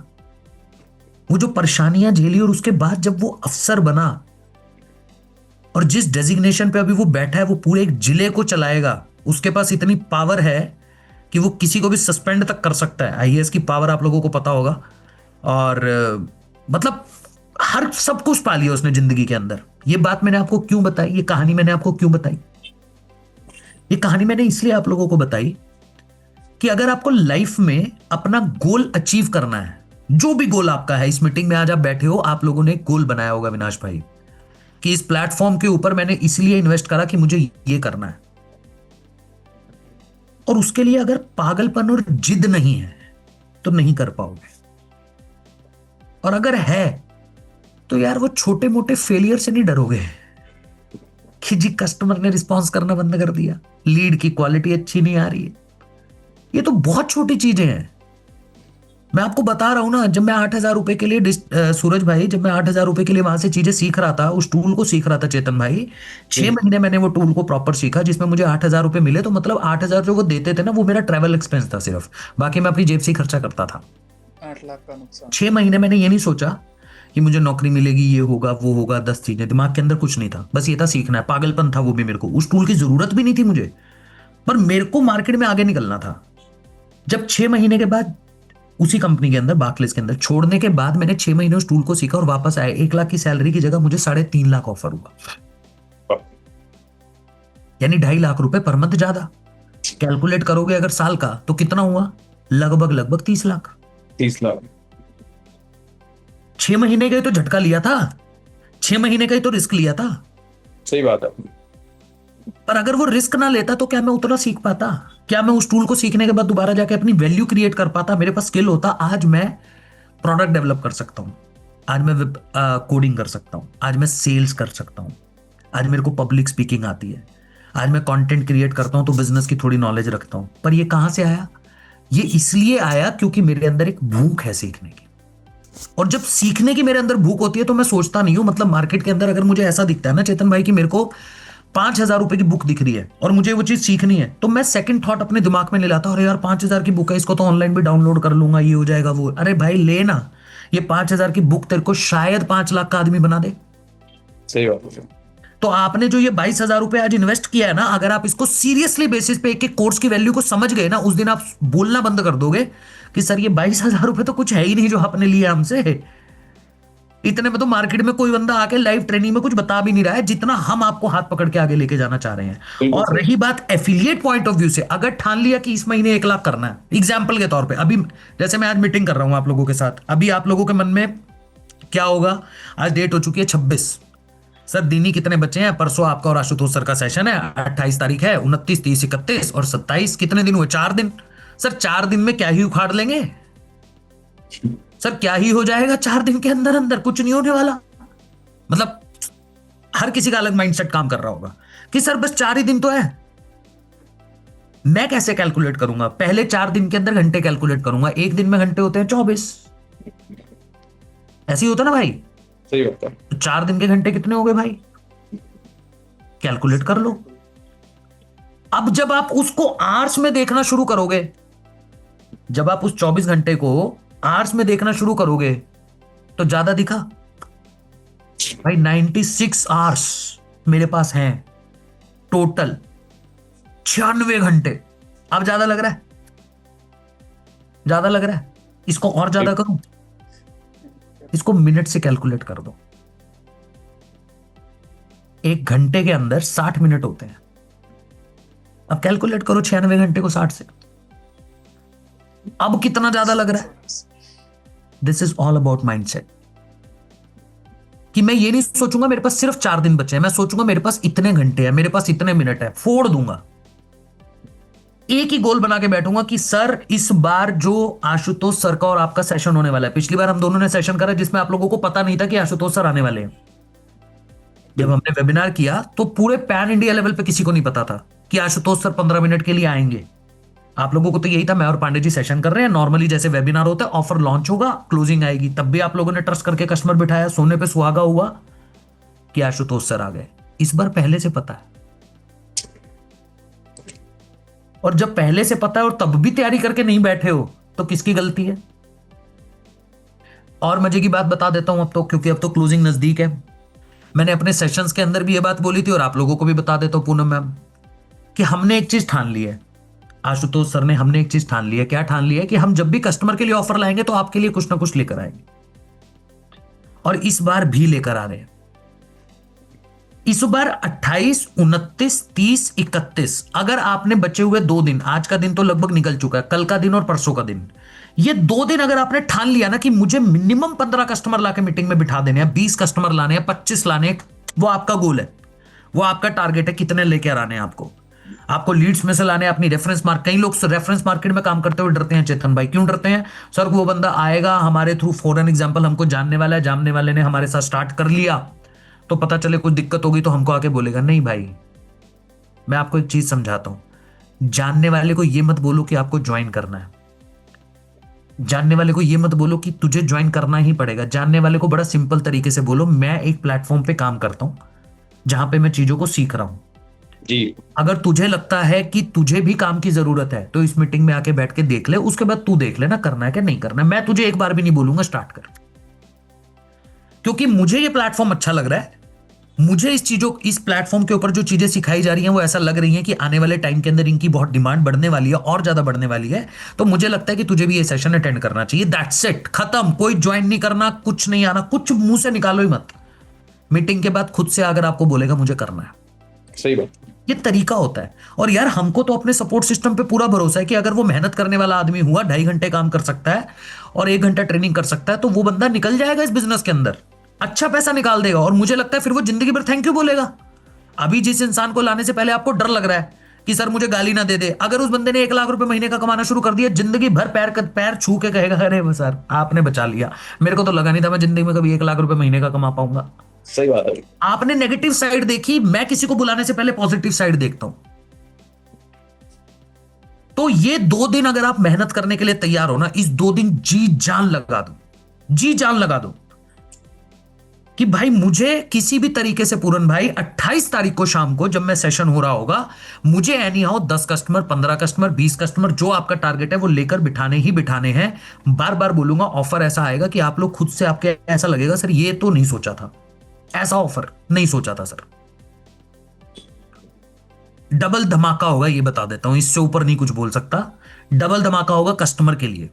वो जो परेशानियां झेली, और उसके बाद जब वो अफसर बना, और जिस डेजिग्नेशन पे अभी वो बैठा है, वो पूरे एक जिले को चलाएगा, उसके पास इतनी पावर है कि वो किसी को भी सस्पेंड तक कर सकता है। आईएएस की पावर आप लोगों को पता होगा। और मतलब हर सब कुछ पा लिया उसने जिंदगी के अंदर। ये बात मैंने आपको क्यों बताई, ये कहानी मैंने आपको क्यों बताई? ये कहानी मैंने इसलिए आप लोगों को बताई कि अगर आपको लाइफ में अपना गोल अचीव करना है, जो भी गोल आपका है, इस मीटिंग में आज आप बैठे हो, आप लोगों ने एक गोल बनाया होगा विनाश भाई, कि इस प्लेटफॉर्म के ऊपर मैंने इसलिए इन्वेस्ट करा कि मुझे ये करना है। और उसके लिए अगर पागलपन और जिद नहीं है तो नहीं कर पाओगे। और अगर है तो यार वो छोटे मोटे फेलियर से नहीं डरोगे कि जी कस्टमर ने रिस्पॉन्स करना बंद कर दिया, लीड की क्वालिटी अच्छी नहीं आ रही है। ये तो बहुत छोटी चीजें हैं। मैं आपको बता रहा हूँ ना, जब मैं 8,000 रुपए के लिए सूरज भाई, जब मैं 8,000 रुपए के लिए वहां से चीजें सीख रहा था, उस टूल को सीख रहा था चेतन भाई, 6 महीने मैंने वो टूल को प्रॉपर सीखा, जिसमें मुझे 8,000 रुपए मिले। तो मतलब 8,000 जो वो देते थे ना, वो मेरा ट्रैवल एक्सपेंस था सिर्फ, बाकी मैं अपनी जेब से ही खर्चा करता था। 8 लाख का नुकसान। 6 महीने मैंने ये नहीं सोचा कि मुझे नौकरी मिलेगी, ये होगा वो होगा, 10 चीजें, दिमाग के अंदर कुछ नहीं था, बस ये था सीखना है। पागलपन था वो भी, मेरे को उस टूल की जरूरत भी नहीं थी मुझे, पर मेरे को मार्केट में आगे निकलना था। जब 6 महीने के बाद उसी कंपनी के अंदर, बार्कलेस के अंदर छोड़ने के बाद, मैंने 6 महीने उस टूल को सीखा और वापस आया, 1 लाख की सैलरी की जगह मुझे 3.5 लाख ऑफर हुआ, यानी 2.5 लाख रुपए पर मंथ ज्यादा। कैलकुलेट करोगे अगर साल का तो कितना हुआ, लगभग 30 लाख। 30 लाख। 6 महीने का ही तो झटका लिया था, 6 महीने का ही तो रिस्क लिया था। सही बात है। पर अगर वो रिस्क ना लेता तो क्या मैं उतना सीख पाता? क्या मैं उस टूल को सीखने के बाद दोबारा जाके अपनी वैल्यू क्रिएट कर पाता? मेरे पास स्किल होता, आज मैं प्रोडक्ट डेवलप कर सकता हूं, आज मैं कोडिंग कर सकता हूं, आज मैं सेल्स कर सकता हूं, आज मेरे को पब्लिक स्पीकिंग आती है, आज मैं कंटेंट क्रिएट करता हूं, तो बिजनेस की थोड़ी नॉलेज रखता हूं। पर ये कहां से आया? ये इसलिए आया क्योंकि मेरे अंदर एक भूख है सीखने की। और जब सीखने की मेरे अंदर भूख होती है तो मैं सोचता नहीं हूं, मतलब मार्केट के अंदर अगर मुझे ऐसा दिखता है ना चेतन भाई कि मेरे को 5,000 रुपए की बुक दिख रही है और मुझे वो चीज सीखनी है, तो मैं सेकंड थॉट अपने दिमाग में ले लाता हूं, अरे यार 5,000 की बुक है, इसको तो ऑनलाइन भी डाउनलोड कर लूंगा, ये हो जाएगा वो। अरे भाई लेना, ये 5,000 की बुक तेरे को शायद 5 लाख का आदमी बना दे। सही बात है। तो आपने जो ये 22,000 रुपए आज इन्वेस्ट किया है ना, अगर आप इसको सीरियसली बेसिस पे एक एक कोर्स की वैल्यू को समझ गए ना, उस दिन आप बोलना बंद कर दोगे कि सर ये 22,000 रुपए तो कुछ है ही नहीं जो आपने लिया हमसे। इतने में तो मार्केट में कोई बंदा आके लाइव ट्रेनिंग में कुछ बता भी नहीं रहा है, जितना हम आपको हाथ पकड़ के आगे लेके जाना चाह रहे हैं। बिल्कुल और सही। रही बात एफिलिएट पॉइंट ऑफ व्यू से, अगर ठान लिया कि इस महीने 1 लाख करना है, एग्जाम्पल के तौर पे, अभी जैसे मैं आज मीटिंग कर रहा हूं आप लोगों के साथ, अभी आप लोगों के मन में क्या होगा? आज डेट हो चुकी है 26, सर दिन ही कितने बचे हैं? परसों आपका और आशुतोष सर का सेशन है, 28 तारीख है, 29, 30, 31 और 27, कितने दिन हुए? 4 दिन। सर 4 दिन में क्या ही उखाड़ लेंगे? सर क्या ही हो जाएगा 4 दिन के अंदर अंदर? कुछ नहीं होने वाला। मतलब हर किसी का अलग माइंडसेट काम कर रहा होगा कि सर बस 4 ही दिन तो है। मैं कैसे कैलकुलेट करूंगा? पहले 4 दिन के अंदर घंटे कैलकुलेट करूंगा, एक दिन में घंटे होते हैं 24, ऐसे ही होता ना भाई? सही बात है। तो 4 दिन के घंटे कितने हो गए भाई? कैलकुलेट कर लो। अब जब आप उसको आवर्स में देखना शुरू करोगे, जब आप उस 24 घंटे को आवर्स में देखना शुरू करोगे, तो ज्यादा दिखा भाई? 96 आवर्स मेरे पास हैं टोटल, 96 घंटे। अब ज्यादा लग रहा है? ज्यादा लग रहा है? इसको और ज्यादा करूं, इसको मिनट से कैलकुलेट कर दो। 1 घंटे के अंदर 60 मिनट होते हैं। अब कैलकुलेट करो 96 घंटे को 60 से, अब कितना ज्यादा लग रहा है? This is all about mindset. कि मैं ये नहीं सोचूंगा मेरे पास सिर्फ 4 दिन बचे हैं, मैं सोचूंगा मेरे पास इतने घंटे हैं, मेरे पास इतने मिनट है, फोड़ दूंगा। एक ही गोल बना के बैठूंगा कि सर इस बार जो आशुतोष सर का और आपका सेशन होने वाला है, पिछली बार हम दोनों ने सेशन करा जिसमें आप लोगों को पता नहीं था कि आशुतोष सर आने वाले हैं। जब हमने वेबिनार किया तो पूरे पैन इंडिया लेवल पे किसी को नहीं पता था कि आशुतोष सर 15 मिनट के लिए आएंगे। आप लोगों को तो यही था, मैं और पांडे जी सेशन कर रहे हैं, नॉर्मली जैसे वेबिनार होता है, ऑफर लॉन्च होगा, क्लोजिंग आएगी। तब भी आप लोगों ने ट्रस्ट करके कस्टमर बिठाया, सोने पे सुहागा हुआ कि आशुतोष सर आ गए। इस बार पहले से पता है, और जब पहले से पता है और तब भी तैयारी करके नहीं बैठे हो तो किसकी गलती है? और मजे की बात बता देता हूं अब तो, क्योंकि अब तो क्लोजिंग नजदीक है। मैंने अपने सेशंस के अंदर भी ये बात बोली थी और आप लोगों को भी बता देता हूं पूनम मैम, कि हमने एक चीज ठान ली है, आशुतोष सर ने, हमने एक चीज ठान ली है। क्या ठान लिया है? कि हम जब भी कस्टमर के लिए ऑफर लाएंगे तो आपके लिए कुछ ना कुछ लेकर आएंगे, और इस बार भी लेकर आ रहे हैं। इस बार 28, 29, 30, 31, अगर आपने बचे हुए 2 दिन, आज का दिन तो लगभग निकल चुका है, कल का दिन और परसों का दिन, ये 2 दिन अगर आपने ठान लिया ना कि मुझे मिनिमम 15 कस्टमर लाके मीटिंग में बिठा देने हैं, 20 कस्टमर लाने हैं, 25 लाने हैं, वो आपका गोल है, वो आपका टारगेट है, कितने लेके आने हैं आपको लीड्स में से लाने, अपनी रेफरेंस मार्क। कई लोग रेफरेंस मार्केट में काम करते हुए डरते हैं चेतन भाई, क्यों डरते हैं? सर वो बंदा आएगा हमारे थ्रू, फॉर एन एग्जांपल हमको जानने वाला है, जानने वाले ने हमारे साथ स्टार्ट कर लिया, तो पता चले कुछ दिक्कत होगी तो हमको आके बोलेगा। नहीं भाई, मैं आपको एक चीज समझाता हूं, जानने वाले को ये मत बोलो कि आपको ज्वाइन करना है, जानने वाले को ये मत बोलो कि तुझे ज्वाइन करना ही पड़ेगा। जानने वाले को बड़ा सिंपल तरीके से बोलो, मैं एक प्लेटफॉर्म पे काम करता हूं जहां पे मैं चीजों को सीख रहा हूं। जी अगर तुझे लगता है कि तुझे भी काम की जरूरत है तो इस मीटिंग में आके बैठ के देख ले, उसके बाद तू देख लेना करना है कि नहीं करना है। मैं तुझे एक बार भी नहीं बोलूंगा स्टार्ट कर, क्योंकि मुझे ये प्लेटफॉर्म अच्छा लग रहा है। मुझे इस प्लेटफॉर्म के ऊपर जो चीजें सिखाई जा रही हैं वो ऐसा लग रही है कि आने वाले टाइम के अंदर इनकी बहुत डिमांड बढ़ने वाली है और ज्यादा बढ़ने वाली है। तो मुझे लगता है कि तुझे भी ये सेशन अटेंड करना चाहिए। दैट्स इट, खत्म। कोई ज्वाइन नहीं करना, कुछ नहीं आना, कुछ मुंह से निकालो ही मत। मीटिंग के बाद खुद से अगर आपको बोलेगा मुझे करना है, सही बात। ये तरीका होता है। और यार हमको तो अपने सपोर्ट सिस्टम पे पूरा भरोसा है कि अगर वो मेहनत करने वाला आदमी हुआ, 2.5 घंटे काम कर सकता है और 1 घंटा ट्रेनिंग कर सकता है, तो वो बंदा निकल जाएगा इस बिजनेस के अंदर, अच्छा पैसा निकाल देगा। और मुझे लगता है फिर वो जिंदगी भर थैंक यू बोलेगा। अभी जिस इंसान को लाने से पहले आपको डर लग रहा है कि सर मुझे गाली ना दे दे, अगर उस बंदे ने 1 लाख रुपए महीने का कमाना शुरू कर दिया, जिंदगी भर पैर छू के कहेगा अरे सर आपने बचा लिया, मेरे को तो लगा नहीं था मैं जिंदगी में कभी 1 लाख रुपए महीने का कमा पाऊंगा। सही बात है। आपने नेगेटिव साइड देखी, मैं किसी को बुलाने से पहले पॉजिटिव साइड देखता हूं। तो ये 2 दिन अगर आप मेहनत करने के लिए तैयार हो ना, इस 2 दिन जी जान लगा दो, जी जान लगा दो कि भाई मुझे किसी भी तरीके से, पूरन भाई 28 तारीख को शाम को जब मैं सेशन हो रहा होगा, मुझे any how 10 customer, 15 customer, 20 customer, जो आपका टारगेट है वो लेकर बिठाने ही बिठाने हैं। बार बार बोलूंगा, ऑफर ऐसा आएगा कि आप लोग खुद से आपके ऐसा लगेगा सर ये तो नहीं सोचा था, ऐसा ऑफर नहीं सोचा था सर। डबल धमाका होगा, ये बता देता हूं, इससे ऊपर नहीं कुछ बोल सकता। डबल धमाका होगा कस्टमर के लिए,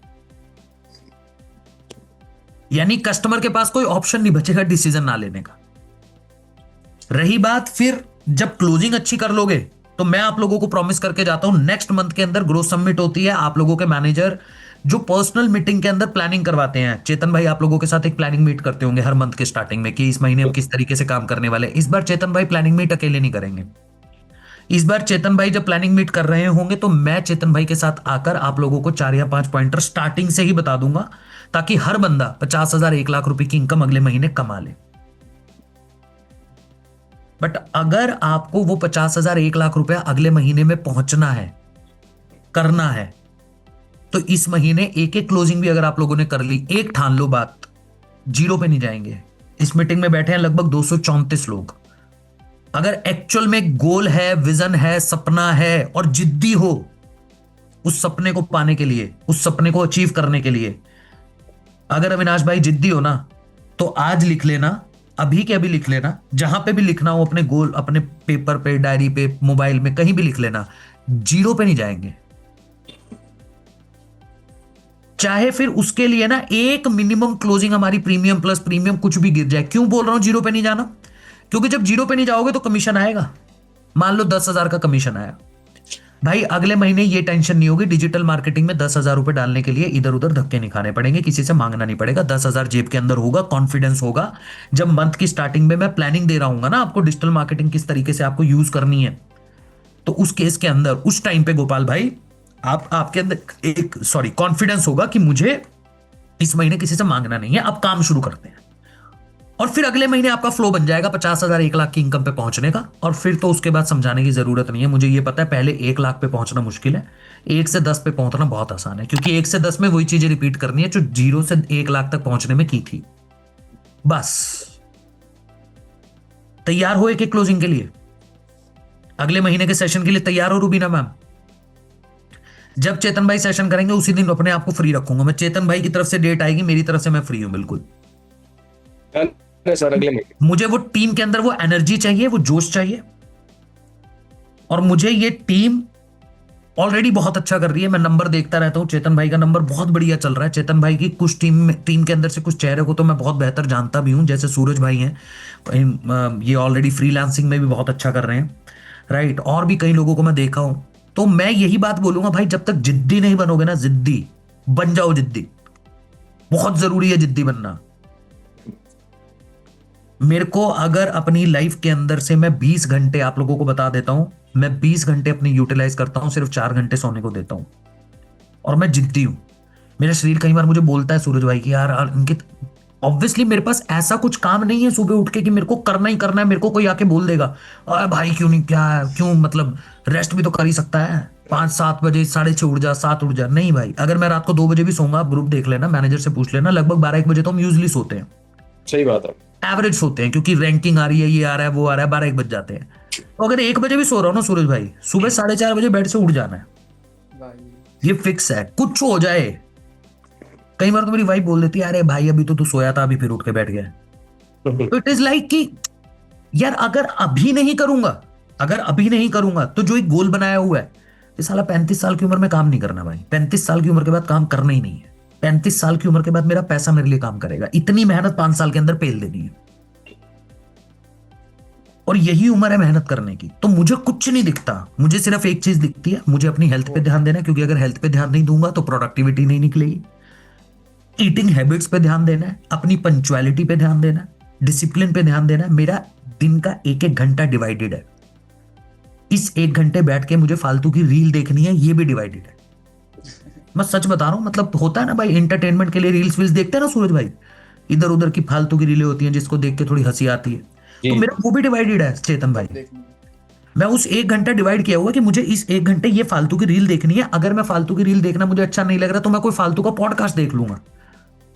यानी कस्टमर के पास कोई ऑप्शन नहीं बचेगा डिसीजन ना लेने का। रही बात फिर जब क्लोजिंग अच्छी कर लोगे, तो मैं आप लोगों को प्रॉमिस करके जाता हूं नेक्स्ट मंथ के अंदर ग्रोथ समिट होती है। आप लोगों के मैनेजर जो पर्सनल मीटिंग के अंदर प्लानिंग करवाते हैं, चेतन भाई आप लोगों के साथ एक प्लानिंग मीट करते होंगे हर मंथ के स्टार्टिंग में कि इस महीने हम किस तरीके से काम करने वाले। इस बार चेतन भाई प्लानिंग मीट अकेले नहीं करेंगे। इस बार चेतन भाई जब प्लानिंग मीट कर रहे होंगे तो मैं चेतन भाई के साथ आकर आप लोगों को 4 या 5 पॉइंटर स्टार्टिंग से ही बता दूंगा, ताकि हर बंदा 50,000 1 लाख रुपए की इनकम अगले महीने कमा ले। बट अगर आपको वो 50,000 1 लाख रुपया अगले महीने में पहुंचना है, करना है, तो इस महीने एक एक क्लोजिंग भी अगर आप लोगों ने कर ली, एक ठान लो बात, जीरो पे नहीं जाएंगे। इस मीटिंग में बैठे हैं लगभग 234 लोग। अगर एक्चुअल में गोल है, विजन है, सपना है और जिद्दी हो उस सपने को पाने के लिए, उस सपने को अचीव करने के लिए, अगर अविनाश भाई जिद्दी हो ना, तो आज लिख लेना, अभी के अभी लिख लेना, जहां पे भी लिखना हो अपने गोल, अपने पेपर पे, डायरी पे, मोबाइल में, कहीं भी लिख लेना, जीरो पे नहीं जाएंगे। चाहे फिर उसके लिए ना एक मिनिमम क्लोजिंग हमारी प्रीमियम प्लस प्रीमियम कुछ भी गिर जाए। क्यों बोल रहा हूं जीरो पे नहीं जाना? क्योंकि जब जीरो पे नहीं जाओगे तो कमीशन आएगा। मान लो 10,000 का कमीशन आया, भाई अगले महीने ये टेंशन नहीं होगी, डिजिटल मार्केटिंग में 10,000 रुपए डालने के लिए इधर उधर धक्के नहीं खाने पड़ेंगे, किसी से मांगना नहीं पड़ेगा, 10,000 जेब के अंदर होगा, कॉन्फिडेंस होगा। जब मंथ की स्टार्टिंग में मैं प्लानिंग दे रहा हूंगा ना आपको, डिजिटल मार्केटिंग किस तरीके से आपको यूज करनी है, तो उस केस के अंदर उस टाइम पे गोपाल भाई आपके अंदर एक कॉन्फिडेंस होगा कि मुझे इस महीने किसी से मांगना नहीं है, अब काम शुरू करते हैं। और फिर अगले महीने आपका फ्लो बन जाएगा 50,000 1 लाख की इनकम पे पहुंचने का। और फिर तो उसके बाद समझाने की जरूरत नहीं है, मुझे ये पता है पहले 1 लाख पे पहुंचना मुश्किल है, 1 से 10 पे पहुंचना बहुत आसान है, क्योंकि 1 से 10 में वही चीजें रिपीट करनी है जो 0 से 1 लाख तक पहुंचने में की थी। बस तैयार हो एक एक क्लोजिंग के लिए, अगले महीने के सेशन के लिए तैयार हो रूबीना मैम। जब चेतन भाई सेशन करेंगे उसी दिन अपने आप को फ्री रखूंगा मैं। चेतन भाई की तरफ से डेट आएगी, मेरी तरफ से मैं फ्री हूं बिल्कुल। सर अगले महीने मुझे वो टीम के अंदर वो एनर्जी चाहिए, वो जोश चाहिए, और मुझे ये टीम ऑलरेडी बहुत अच्छा कर रही है। मैं नंबर देखता रहता हूं, चेतन भाई का नंबर बहुत बढ़िया चल रहा है। चेतन भाई की कुछ टीम के अंदर से कुछ चेहरे को तो मैं बहुत बेहतर जानता भी हूं, जैसे सूरज भाई हैं, ये ऑलरेडी फ्रीलांसिंग में भी बहुत अच्छा कर रहे हैं, राइट। और भी कई लोगों को मैं देखा हूं। तो मैं यही बात बोलूंगा भाई, जब तक जिद्दी नहीं बनोगे ना, जिद्दी बन जाओ, जिद्दी बहुत जरूरी है, जिद्दी बनना। मेरे को अगर अपनी लाइफ के अंदर से मैं 20 घंटे, आप लोगों को बता देता हूं, मैं 20 घंटे अपनी यूटिलाइज करता हूं, सिर्फ 4 घंटे सोने को देता हूं, और मैं जिद्दी हूं। मेरा शरीर कई बार मुझे बोलता है सूरज भाई की यार अंकित ऑब्वियसली मेरे पास ऐसा कुछ काम नहीं है सुबह उठ के कि मेरे को करना ही करना है, मेरे को कोई आके बोल देगा अरे भाई क्यों नहीं, क्या है क्यों, मतलब रेस्ट भी तो कर ही सकता है, 5-7 बजे 6:30 उठ जा, 7 उठ जा। नहीं भाई, अगर मैं रात को 2 बजे भी सोऊंगा, आप ग्रुप देख लेना, मैनेजर से पूछ लेना, लगभग 12-1 बजे तो हम यूजली सोते हैं, सही बात है। एवरेज सोते हैं, क्योंकि रैंकिंग आ रही है, ये आ रहा है वो आ रहा है, 12-1 बज जाते हैं। तो अगर 1 बजे भी सो रहा हूँ ना सूरज भाई, सुबह 4:30 बजे बेड से उठ जाना है, भाई ये फिक्स है, कुछ हो जाए। कई बार तो मेरी वाइफ बोल देती है अरे भाई अभी तो तू सोया था, अभी फिर उठ के बैठ गया। तो इट इज लाइक कि यार अगर अभी नहीं करूंगा, अगर अभी नहीं करूंगा तो जो एक गोल बनाया हुआ है, ये साला 35 साल की उम्र में काम नहीं करना भाई, 35 साल की उम्र के बाद काम करना ही नहीं है, 35 साल की उम्र के बाद मेरा पैसा मेरे लिए काम करेगा, इतनी मेहनत 5 साल के अंदर पेल देनी है, और यही उम्र है मेहनत करने की। तो मुझे कुछ नहीं दिखता, मुझे सिर्फ एक चीज दिखती है, मुझे अपनी हेल्थ पे ध्यान देना है, क्योंकि अगर हेल्थ पे ध्यान नहीं दूंगा तो प्रोडक्टिविटी नहीं निकलेगी। ईटिंग हैबिट्स पे ध्यान देना है, अपनी पंक्चुअलिटी पे ध्यान देना है, डिसिप्लिन पे ध्यान देना है। मेरा दिन का 1-1 घंटा डिवाइडेड है, इस 1 घंटे बैठ के मुझे फालतू की रील देखनी है, ये भी डिवाइडेड है। मैं सच बता रहा हूं, मतलब होता है ना भाई, एंटरटेनमेंट के लिए रील्स वील्स देखते हैं ना सूरज भाई, इधर उधर की फालतू की रीलें होती हैं जिसको देख के थोड़ी हंसी आती है, तो जी मेरा वो भी डिवाइडेड है चेतन भाई। देखने में। मैं उस 1 घंटा डिवाइड किया हुआ कि मुझे इस 1 घंटे ये फालतू की रील देखनी है। अगर मैं फालतू की रील देखना मुझे अच्छा नहीं लग रहा तो मैं कोई फालतू का पॉडकास्ट देख लूंगा,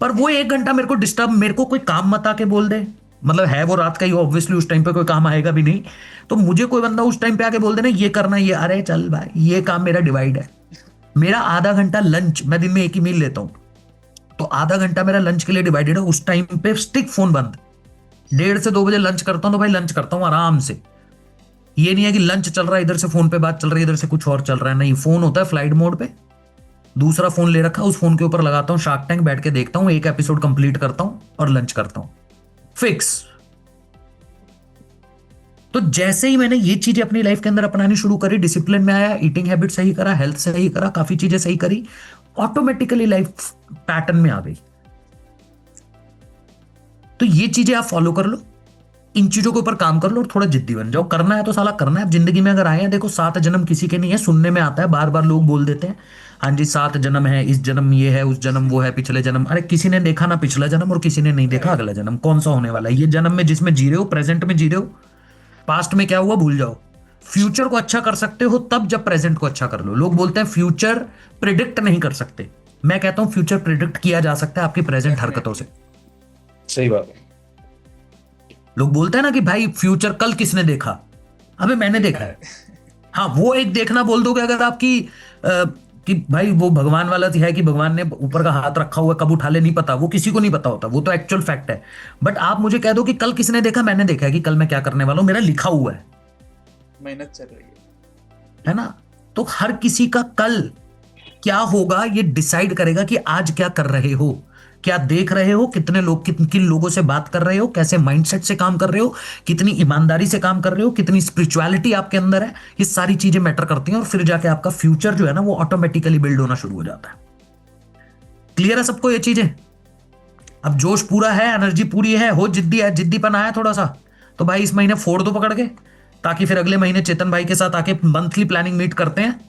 पर वो 1 घंटा मेरे को डिस्टर्ब, मेरे को कोई काम मत आके बोल दे, मतलब है वो रात का ही, ऑब्वियसली उस टाइम पे कोई काम आएगा भी नहीं, तो मुझे कोई बंदा उस टाइम पे आके बोल देना ये करना ये, अरे चल भाई, ये काम मेरा डिवाइड है। मेरा आधा घंटा लंच, मैं दिन में एक ही मील लेता हूं, तो आधा घंटा मेरा लंच के लिए डिवाइडेड है। उस टाइम पे स्टिक फोन बंद, 1:30 से 2 बजे लंच करता हूं, तो भाई लंच करता हूं आराम से। ये नहीं है कि लंच चल रहा है, इधर से फोन पे बात चल रही है, इधर से कुछ और चल रहा है, नहीं, फोन होता है फ्लाइट मोड पे, दूसरा फोन ले रखा, उस फोन के ऊपर लगाता हूँ शार्क टैंक, बैठ के देखता हूँ, एक एपिसोड कंप्लीट करता हूँ और लंच करता हूँ, फिक्स। तो जैसे ही मैंने ये चीजें अपनी लाइफ के अंदर अपनानी शुरू करी, डिसिप्लिन में आया, ईटिंग हैबिट सही करा, हेल्थ सही करा, काफी चीजें सही करी, ऑटोमेटिकली लाइफ पैटर्न में आ गई। तो ये चीजें आप फॉलो कर लो, इन चीजों के ऊपर काम कर लो और थोड़ा जिद्दी बन जाओ। करना है तो साला करना है। अब जिंदगी में अगर आए हैं, देखो 7 जन्म किसी के नहीं है, सुनने में आता है, बार बार लोग बोल देते हैं हाँ जी 7 जन्म है, इस जन्म ये है, उस जन्म वो है, पिछले जन्म, अरे किसी ने देखा ना पिछला जन्म और किसी ने नहीं देखा अगला जन्म, कौन सा होने वाला है। ये जन्म में जिसमें जी रहे हो, प्रेजेंट में जी रहे हो, पास्ट में क्या हुआ भूल जाओ। फ्यूचर को अच्छा कर सकते हो तब जब प्रेजेंट को अच्छा कर लो। लोग बोलते हैं फ्यूचर प्रिडिक्ट नहीं कर सकते, मैं कहता हूं फ्यूचर प्रिडिक्ट किया जा सकता है आपकी प्रेजेंट हरकतों से। सही बात है। लोग बोलते हैं ना कि भाई फ्यूचर कल किसने देखा, अबे मैंने देखा है। हाँ, वो एक देखना बोल दोगे अगर आपकी कि भाई वो भगवान वाला है कि भगवान ने ऊपर का हाथ रखा हुआ, कब उठा ले नहीं पता, वो किसी को नहीं पता होता, वो तो एक्चुअल फैक्ट है। बट आप मुझे कह दो कि कल किसने देखा, मैंने देखा है कि कल मैं क्या करने वाला हूं, मेरा लिखा हुआ है, मेहनत चल रही है ना। तो हर किसी का कल क्या होगा ये डिसाइड करेगा कि आज क्या कर रहे हो, क्या देख रहे हो, कितने लोग किन लोगों से बात कर रहे हो, कैसे माइंडसेट से काम कर रहे हो, कितनी ईमानदारी से काम कर रहे हो, कितनी स्पिरिचुअलिटी आपके अंदर है, ये सारी चीजें मैटर करती हैं। और फिर जाके आपका फ्यूचर जो है ना वो ऑटोमेटिकली बिल्ड होना शुरू हो जाता है। क्लियर है सबको ये चीजें? अब जोश पूरा है, एनर्जी पूरी है, हो जिद्दी है, जिद्दीपन आया थोड़ा सा, तो भाई इस महीने फोड़ दो पकड़ के, ताकि फिर अगले महीने चेतन भाई के साथ आके मंथली प्लानिंग मीट करते हैं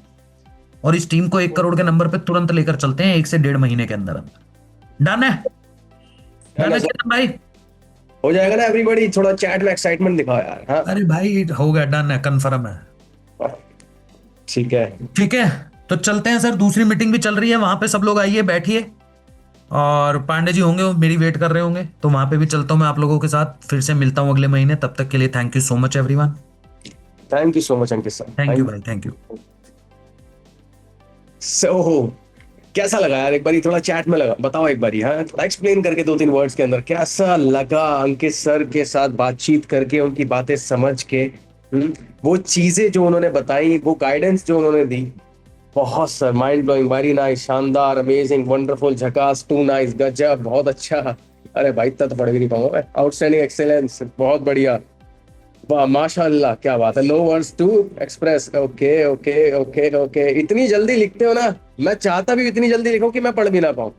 और इस टीम को 1 करोड़ के नंबर पे तुरंत लेकर चलते हैं 1 से 1.5 महीने के अंदर। डन है? डन है चेतन भाई? हो जाएगा ना एवरीबॉडी? थोड़ा चैट में एक्साइटमेंट दिखाओ यार। हाँ अरे भाई हो गया, डन है, कंफर्म है। ठीक है। ठीक है, तो चलते हैं सर, दूसरी मीटिंग भी चल रही है, वहां पे सब लोग आइए, बैठिए, और पांडे जी होंगे, वो मेरी वेट कर रहे होंगे, तो वहां पे भी चलता हूं मैं आप लोगों के साथ। फिर से मिलता हूं अगले महीने, तब तक के लिए thank you so much everyone. Thank you so much Ankit sir. Thank you भाई, थैंक यू। सो कैसा लगा यार? एक बारी थोड़ा चैट में लगा बताओ, एक बारी हाँ थोड़ा एक्सप्लेन करके 2-3 वर्ड्स के अंदर कैसा लगा अंकित सर के साथ बातचीत करके, उनकी बातें समझ के, वो चीजें जो उन्होंने बताई, वो गाइडेंस जो उन्होंने दी, बहुत sir mind blowing, very nice, शानदार, अमेजिंग, वंडरफुल, झकास, टू नाइस, गजब, बहुत अच्छा। अरे भाई इतना तो पढ़ भी नहीं पाऊंगा मैं। आउटस्टैंडिंग, एक्सेलेंस, बहुत बढ़िया, वाह माशाल्लाह, क्या बात है, no words to express. Okay okay okay okay, इतनी जल्दी लिखते हो ना, मैं चाहता भी इतनी जल्दी लिखूं कि मैं पढ़ भी ना पाऊं।